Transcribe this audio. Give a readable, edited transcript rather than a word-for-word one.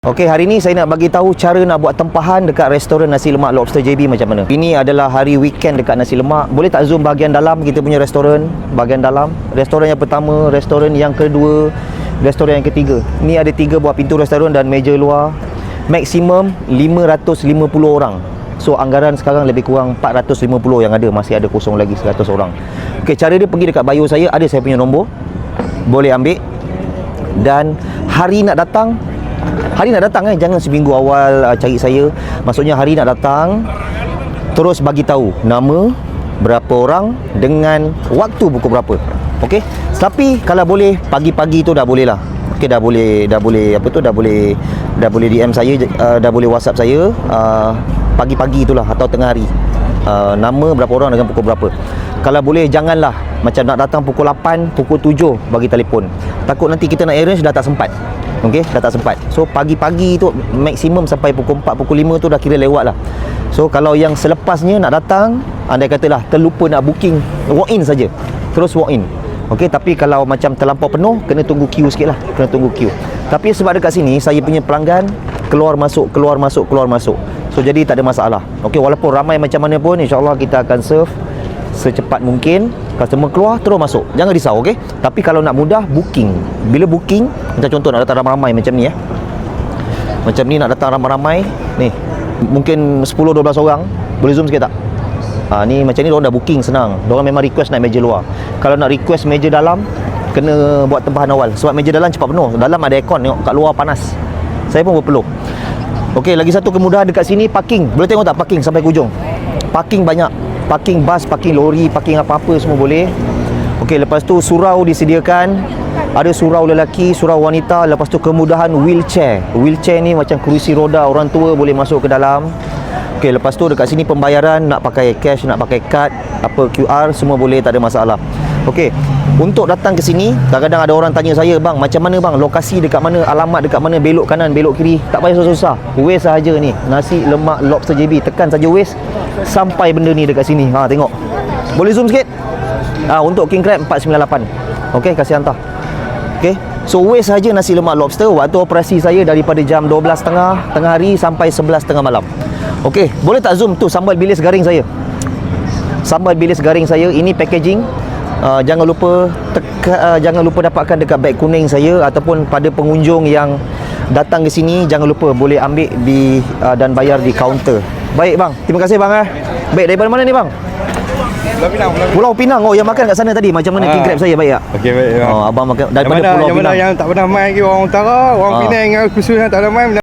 Okey, hari ni saya nak bagi tahu cara nak buat tempahan dekat restoran nasi lemak Lobster JB macam mana. Ini adalah hari weekend dekat nasi lemak. Boleh tak zoom bahagian dalam kita punya restoran, bahagian dalam. Restoran yang pertama, restoran yang kedua, restoran yang ketiga. Ni ada 3 buah pintu restoran dan meja luar. Maksimum 550 orang. So anggaran sekarang lebih kurang 450 yang ada, masih ada kosong lagi 100 orang. Okey, cara dia pergi dekat bio saya, ada saya punya nombor. Boleh ambil. Dan hari nak datang, jangan seminggu awal cari saya. Maksudnya hari nak datang, terus bagi tahu nama, berapa orang dengan waktu pukul berapa. Okey. Tapi kalau boleh pagi-pagi tu dah boleh lah. Okey, dah boleh DM saya, dah boleh WhatsApp saya pagi-pagi itulah atau tengah hari. Nama, berapa orang dengan pukul berapa. Kalau boleh janganlah macam nak datang pukul 8, pukul 7 bagi telefon. Takut nanti kita nak arrange dah tak sempat. Okey, dah tak sempat. So pagi-pagi tu maksimum sampai pukul 4, pukul 5 tu dah kira lewat lah. So kalau yang selepasnya nak datang, andai katalah terlupa nak booking, walk in saja. Terus walk in. Okey, tapi kalau macam terlampau penuh, kena tunggu queue sikit lah. Kena tunggu queue. Tapi sebab dekat sini saya punya pelanggan keluar masuk. So jadi tak ada masalah. Okey, walaupun ramai macam mana pun, insya-Allah kita akan serve secepat mungkin. Customer keluar terus masuk, jangan risau. Okey, tapi kalau nak mudah, booking. Bila booking, macam contoh nak datang ramai-ramai macam ni macam ni, nak datang ramai-ramai ni, mungkin 10-12 orang. Boleh zoom sikit tak? Ni macam ni, diorang dah booking, senang. Diorang memang request naik meja luar. Kalau nak request meja dalam, kena buat tempahan awal. Sebab meja dalam cepat penuh. Dalam ada aircon, tengok kat luar panas. Saya pun berpeluh. Okey, lagi satu kemudahan dekat sini, parking. Boleh tengok tak parking sampai ke ujung? Parking banyak. Parking bas, parking lori, parking apa-apa semua boleh. Okey, lepas tu surau disediakan. Ada surau lelaki, surau wanita. Lepas tu kemudahan wheelchair. Wheelchair ni macam kerusi roda, orang tua boleh masuk ke dalam. Okey, lepas tu dekat sini pembayaran, nak pakai cash, nak pakai kad, apa QR, semua boleh, tak ada masalah. Okey, untuk datang ke sini, kadang-kadang ada orang tanya saya, bang, macam mana bang, lokasi dekat mana, alamat dekat mana, belok kanan, belok kiri. Tak payah susah-susah, Waze sahaja ni, nasi lemak Lobster JB, tekan saja Waze, sampai benda ni dekat sini. Tengok, boleh zoom sikit. Untuk King Crab 498. Okey, kasih hantar. Okey, so Waze sahaja nasi lemak Lobster. Waktu operasi saya daripada jam 12.30 tengah hari sampai 11.30 malam. Okey, boleh tak zoom tu sambal bilis garing saya. Sambal bilis garing saya, ini packaging. Jangan lupa dapatkan dekat beg kuning saya, ataupun pada pengunjung yang datang ke sini, jangan lupa boleh ambil di dan bayar di kaunter. Baik bang, terima kasih bang. Baik, daripada mana ni bang? Pulau Pinang. Oh, yang makan kat sana tadi macam mana King Crab saya, baik tak? Okey, baik bang. Abang makan daripada Pulau Pinang. Yang tak pernah main lagi, orang utara, orang Pinang khusus yang tak ada main.